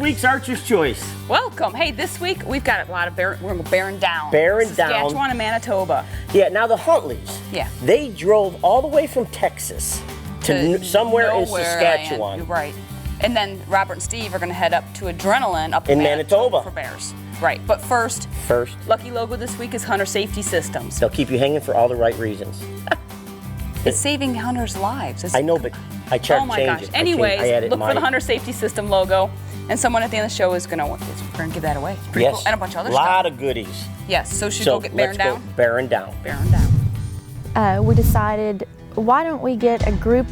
week's Archer's Choice. Welcome. Hey, this week we've got a lot of we're bearing down. Saskatchewan and Manitoba. Yeah, now the Huntleys. Yeah. They drove all the way from Texas to somewhere in Saskatchewan. You're right. And then Robert and Steve are going to head up to Adrenaline up in Manitoba for bears. Right. But first, lucky logo this week is Hunter Safety Systems. They'll keep you hanging for all the right reasons. It's saving hunters' lives. I know, but I tried to change it. Oh my gosh. Anyways, look for the Hunter Safety System logo, and someone at the end of the show is going to give that away. It's pretty cool. And a bunch of other stuff. A lot of goodies. Yes. So should we go get bearing down? Let's go bearing down. Bearing down. We decided, why don't we get a group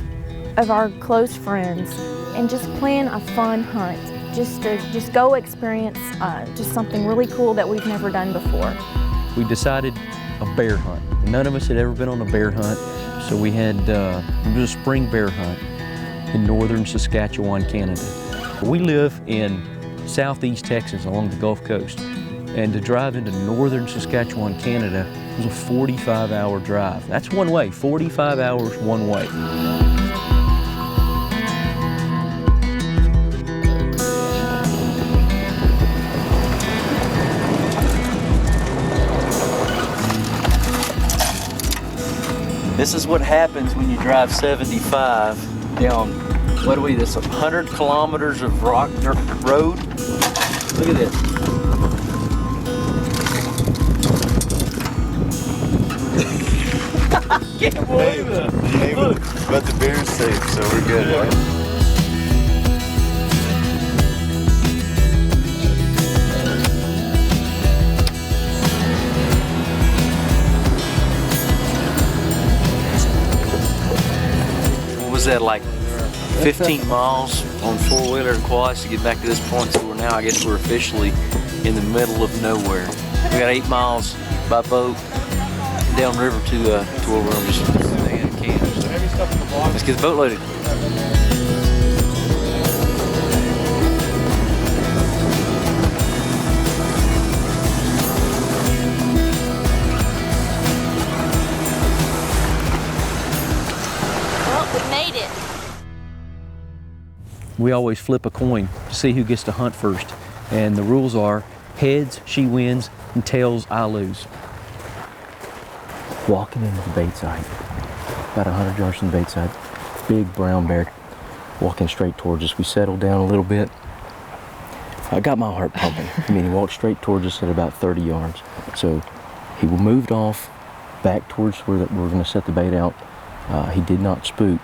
of our close friends and just plan a fun hunt, just go experience just something really cool that we've never done before. We decided a bear hunt. None of us had ever been on a bear hunt, so we had it was a spring bear hunt in northern Saskatchewan, Canada. We live in southeast Texas along the Gulf Coast, and to drive into northern Saskatchewan, Canada was a 45-hour drive. That's one way, 45 hours one way. This is what happens when you drive 75 down, this 100 kilometers of rock road. Look at this. I can't believe it. Hey, but the beer's safe, so we're good, right? Was that like 15 miles on four-wheeler and quads to get back to this point? So now I guess we're officially in the middle of nowhere. We got 8 miles by boat downriver to where we're just staying in camp. So let's get the boat loaded. We always flip a coin to see who gets to hunt first. And the rules are heads, she wins, and tails, I lose. Walking into the bait site, about 100 yards from the bait site, big brown bear walking straight towards us. We settled down a little bit. I got my heart pumping. I mean, he walked straight towards us at about 30 yards. So he moved off back towards where we're going to set the bait out. He did not spook.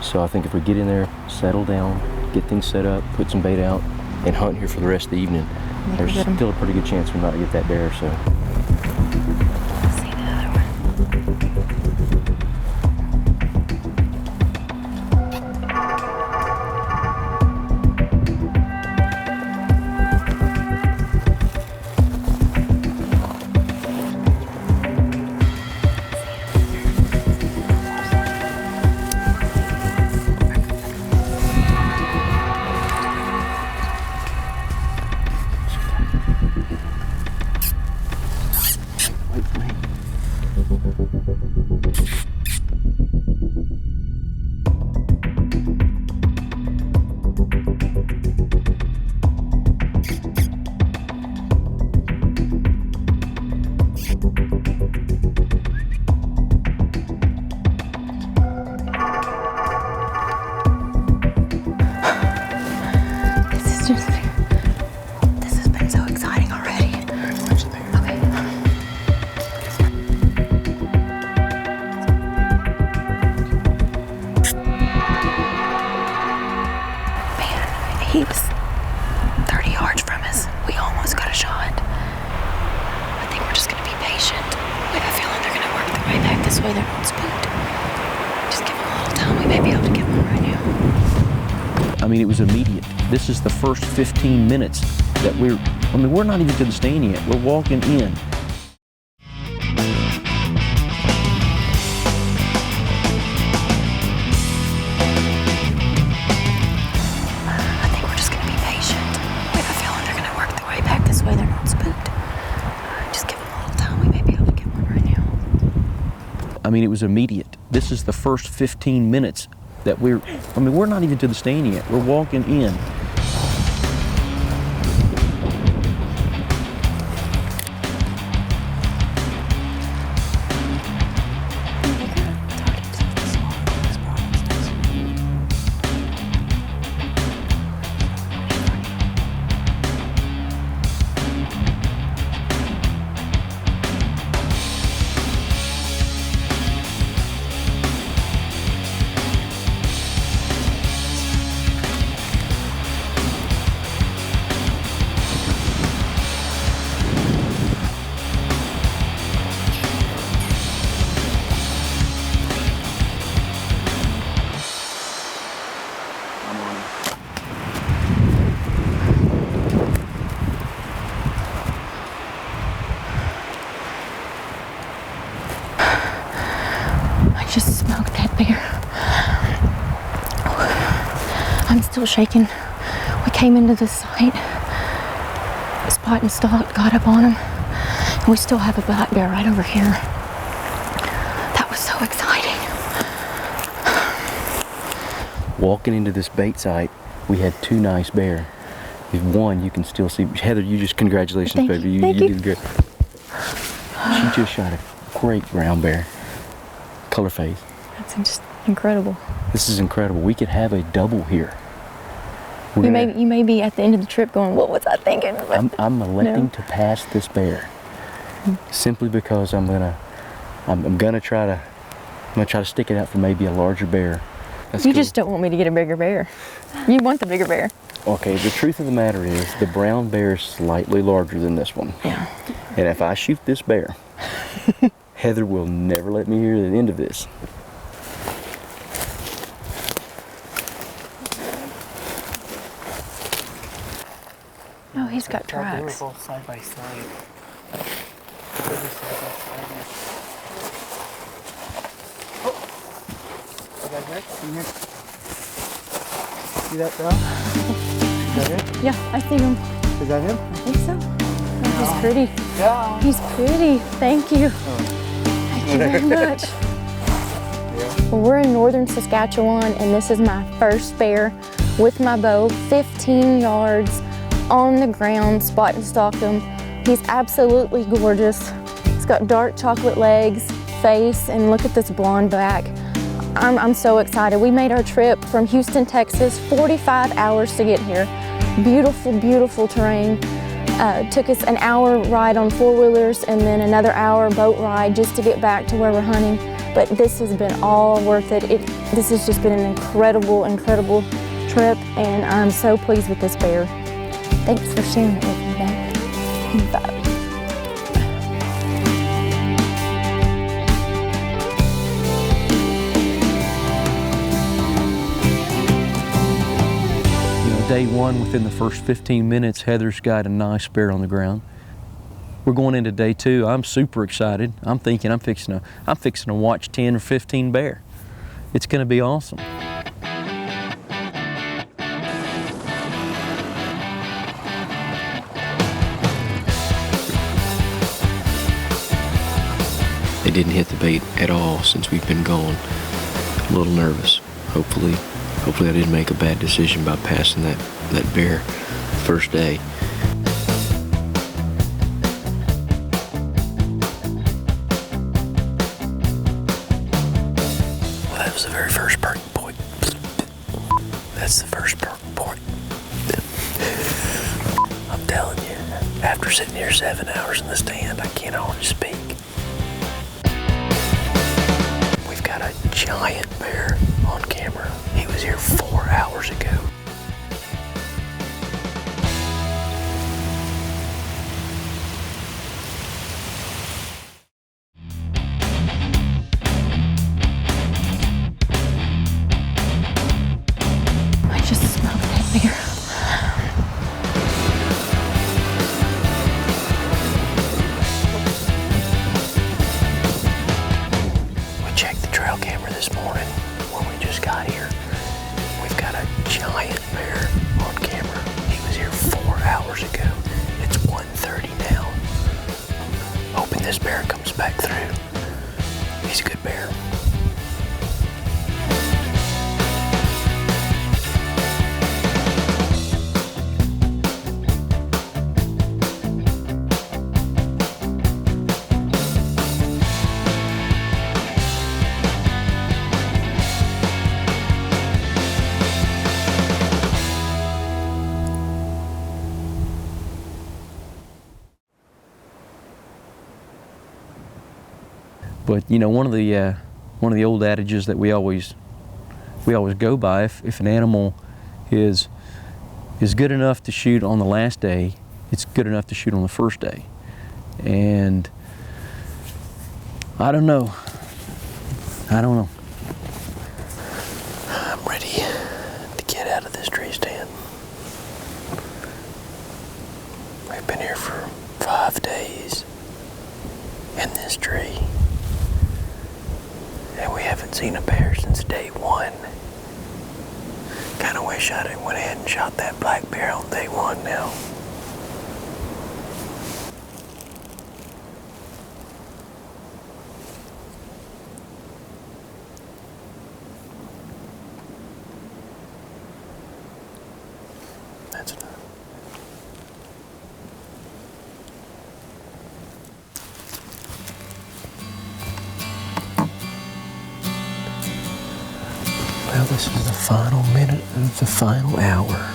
So I think if we get in there, settle down, get things set up, put some bait out, and hunt here for the rest of the evening, there's still a pretty good chance we might get that bear. So. See the other one. This has been so exciting already. Okay. Man, he was 30 yards from us. We almost got a shot. I think we're just gonna be patient. We have a feeling they're gonna work their way back this way. They're not spooked. Just give them a little time. We may be able to get one right now. I mean, it was immediate. This is the first 15 minutes that we're not even to the stand yet. We're walking in. I think we're just gonna be patient. We have a feeling they're gonna work their way back this way. They're not spooked. Just give them a little time. We may be able to get one right now. I mean, it was immediate. This is the first 15 minutes that we're not even to the stand yet. We're walking in. still shaking. We came into the site, spot and stalk, got up on him, and we still have a black bear right over here. That was so exciting. Walking into this bait site, we had 2 nice bear. If one, you can still see. Heather, you just, congratulations, baby. You did good. She just shot a great brown bear. Color phase. That's just incredible. This is incredible. We could have a double here. You may be at the end of the trip going, what was I thinking? I'm electing to pass this bear simply because I'm gonna try to stick it out for maybe a larger bear. You just don't want me to get a bigger bear. You want the bigger bear. Okay, the truth of the matter is the brown bear is slightly larger than this one. Yeah. And if I shoot this bear, Heather will never let me hear the end of this. Oh, he's got tracks. They were both side by side. See that dog? Is that him? Yeah, I see him. Is that him? I think so. Oh, he's pretty. Yeah. He's pretty. Thank you. Thank you very much. Well, we're in northern Saskatchewan, and this is my first bear with my bow, 15 yards on the ground, spot and stalked him. He's absolutely gorgeous. He's got dark chocolate legs, face, and look at this blonde back. I'm so excited. We made our trip from Houston, Texas, 45 hours to get here. Beautiful, beautiful terrain. Took us an hour ride on 4-wheelers and then another hour boat ride just to get back to where we're hunting. But this has been all worth it. This has just been an incredible, incredible trip, and I'm so pleased with this bear. Thanks for sharing it with me, babe. Bye. Day one, within the first 15 minutes, Heather's got a nice bear on the ground. We're going into day 2. I'm super excited. I'm thinking I'm fixing to watch 10 or 15 bear. It's going to be awesome. They didn't hit the bait at all since we've been gone. I'm a little nervous. Hopefully I didn't make a bad decision by passing that bear first day. Well, that was the very first perking point. That's the first perking point. I'm telling you, after sitting here 7 hours in the stand, I can't hardly speak. We've got a giant bear on camera. He was here 4 hours ago. I just smelled that bear. We checked the trail camera this morning when we just got here. We've got a giant bear on camera. He was here 4 hours ago. It's 1:30 now. Hoping this bear comes back through. He's a good bear. But you know, one of the old adages that we always go by, if an animal is good enough to shoot on the last day, it's good enough to shoot on the first day. And I don't know. I'm ready to get out of this tree stand. We've been here for 5 days in this tree. And we haven't seen a bear since day 1. kind of wish I'd went ahead and shot that black bear on day one now. That's enough. Well, this is the final minute of the final hour.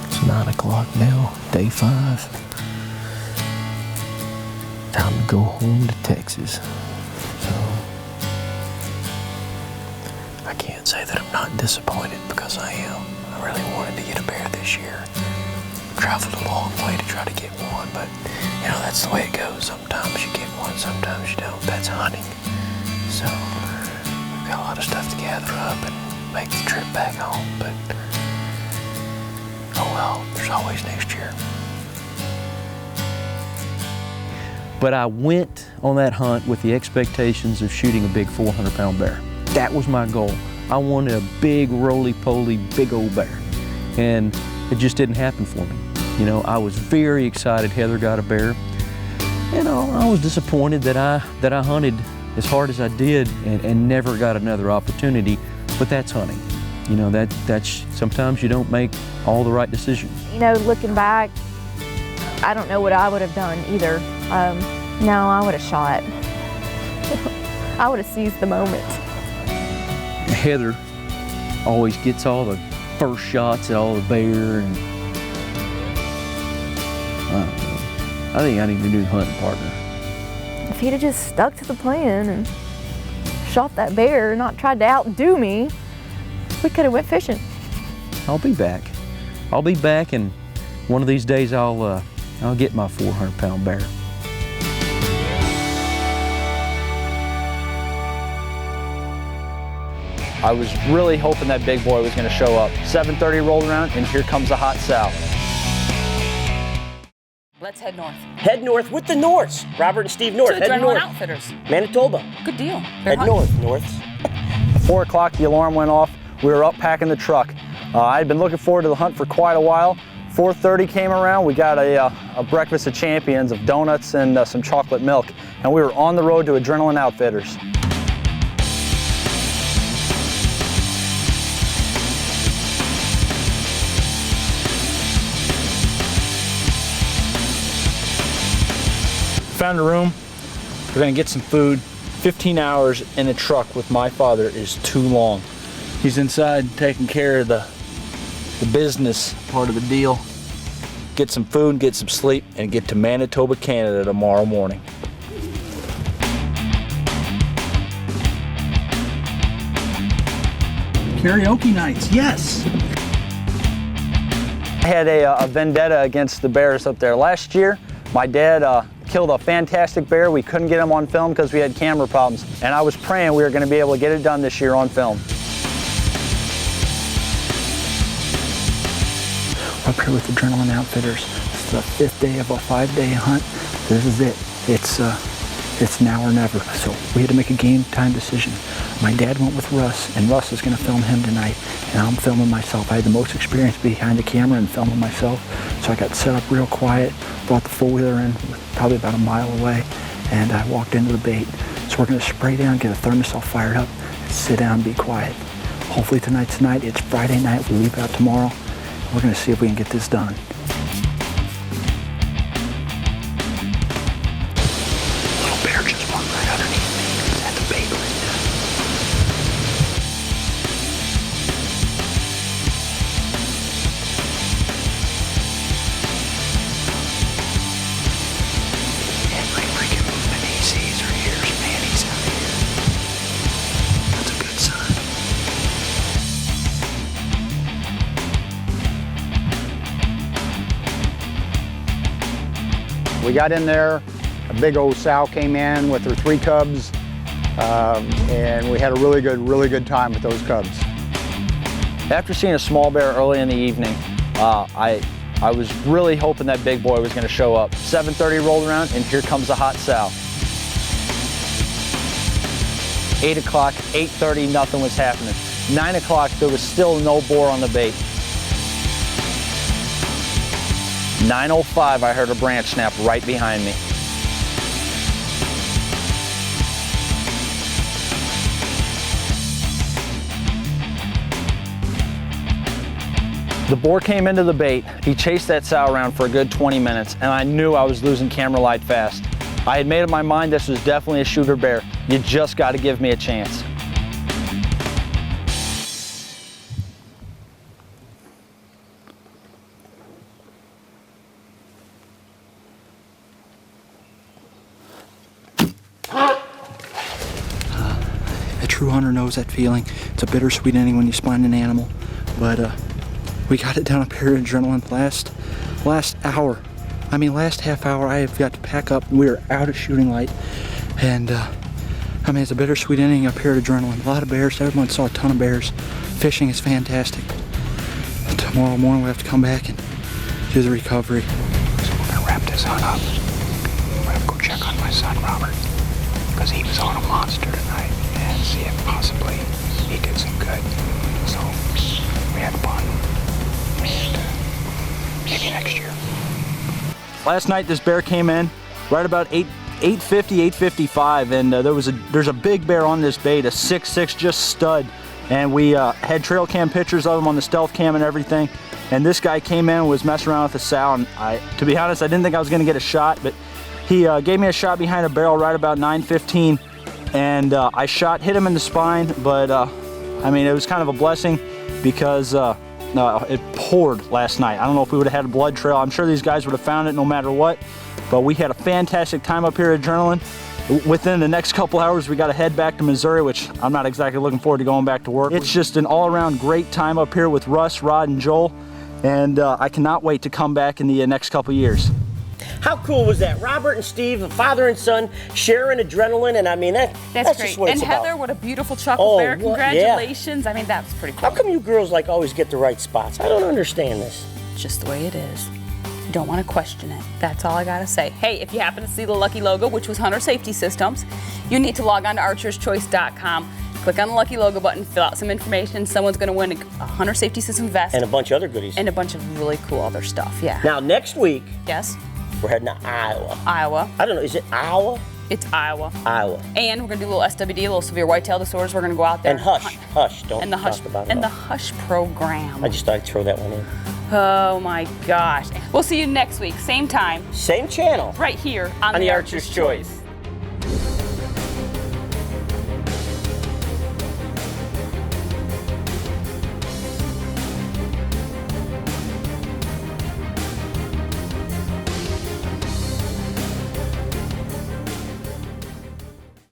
It's 9 o'clock now, day 5. Time to go home to Texas. So, I can't say that I'm not disappointed because I am. I really wanted to get a bear this year. Traveled a long way to try to get one, but you know, that's the way it goes. Sometimes you get one, sometimes you don't. That's hunting. So, got a lot of stuff to gather up and make the trip back home, but oh well, there's always next year. But I went on that hunt with the expectations of shooting a big 400-pound bear. That was my goal. I wanted a big, roly-poly, big old bear. And it just didn't happen for me. You know, I was very excited Heather got a bear. And I was disappointed that I hunted as hard as I did and never got another opportunity, but that's hunting. You know, that's sometimes you don't make all the right decisions. You know, looking back, I don't know what I would have done either. No, I would have shot. I would have seized the moment. Heather always gets all the first shots at all the bear, and I don't know. I think I need a new hunting partner. If he'd have just stuck to the plan and shot that bear and not tried to outdo me, we could have went fishing. I'll be back. I'll be back, and one of these days I'll get my 400-pound bear. I was really hoping that big boy was going to show up. 7:30 rolled around, and here comes a hot sow. Let's head north. Head north with the Norths. Robert and Steve North. To Head Adrenaline north. Outfitters. Manitoba. Good deal. Head Norths. 4 o'clock, the alarm went off. We were up packing the truck. I'd been looking forward to the hunt for quite a while. 4:30 came around. We got a breakfast of champions of donuts and some chocolate milk, and we were on the road to Adrenaline Outfitters. Found a room. We're gonna get some food. 15 hours in a truck with my father is too long. He's inside taking care of the business part of the deal. Get some food, get some sleep, and get to Manitoba, Canada tomorrow morning. Karaoke nights, yes. I had a vendetta against the bears up there. Last year, my dad killed a fantastic bear. We couldn't get him on film because we had camera problems, and I was praying we were going to be able to get it done this year on film. Up here with Adrenaline Outfitters. It's the 5th day of a 5-day hunt. This is it. It's now or never. So we had to make a game time decision. My dad went with Russ, and Russ is going to film him tonight, and I'm filming myself. I had the most experience behind the camera and filming myself, so I got set up real quiet, brought the four-wheeler in, probably about a mile away, and I walked into the bait. So we're going to spray down, get a thermos all fired up, and sit down and be quiet. Hopefully tonight's the night. It's Friday night. We leave out tomorrow. We're going to see if we can get this done. Little bear just walked right underneath me. He's at the bait right now. Every freaking movement he sees or hears, man, he's out here. That's a good sign. We got in there, a big old sow came in with her 3 cubs, and we had a really good time with those cubs. After seeing a small bear early in the evening, I was really hoping that big boy was going to show up. 7:30 rolled around, and here comes a hot sow. 8 o'clock, 8:30, nothing was happening. 9 o'clock, there was still no boar on the bait. 9:05, I heard a branch snap right behind me. The boar came into the bait. He chased that sow around for a good 20 minutes, and I knew I was losing camera light fast. I had made up my mind this was definitely a shooter bear. You just got to give me a chance. A true hunter knows that feeling. It's a bittersweet ending when you spine an animal, but we got it down a period of adrenaline last hour. I mean, last half hour I have got to pack up. We were out of shooting light, and I mean, it's a bittersweet ending up here at adrenaline. A lot of bears. Everyone saw a ton of bears. Fishing is fantastic. Tomorrow morning we have to come back and do the recovery. So we're gonna wrap this hunt up. We're gonna go check on my son Robert, because he was on a monster tonight, and see if possibly he did some good. So we had fun, and maybe next year. Last night this bear came in right about 8:50, 8:55, and there's a big bear on this bait, a 6'6", just stud, and we had trail cam pictures of him on the stealth cam and everything. And this guy came in and was messing around with a sow, and to be honest, I didn't think I was going to get a shot, but he gave me a shot behind a barrel right about 9:15, and I hit him in the spine, but I mean, it was kind of a blessing because it poured last night. I don't know if we would have had a blood trail. I'm sure these guys would have found it no matter what, but we had a fantastic time up here at Adrenaline. Within the next couple hours, we got to head back to Missouri, which I'm not exactly looking forward to going back to work. It's just an all-around great time up here with Russ, Rod, and Joel, and I cannot wait to come back in the next couple years. How cool was that? Robert and Steve, father and son, sharing adrenaline, and I mean, that's great. just what and it's Heather, about. what a beautiful chocolate bear. What? Congratulations. Yeah. I mean, that's pretty cool. How come you girls like always get the right spots? I don't understand this. It's just the way it is. You don't want to question it. That's all I got to say. Hey, if you happen to see the lucky logo, which was Hunter Safety Systems, you need to log on to archerschoice.com. Click on the lucky logo button, fill out some information. Someone's going to win a Hunter Safety System vest. And a bunch of other goodies. And a bunch of really cool other stuff, yeah. Now, next week, yes, we're heading to Iowa. Iowa. I don't know, is it Iowa? It's Iowa. Iowa. And we're going to do a little SWD, a little severe whitetail disorders. We're going to go out there. And hush, don't and the hush, talk about it. And the hush program. I just thought I'd throw that one in. Oh my gosh. We'll see you next week, same time. Same channel. Right here on the Archer's Choice.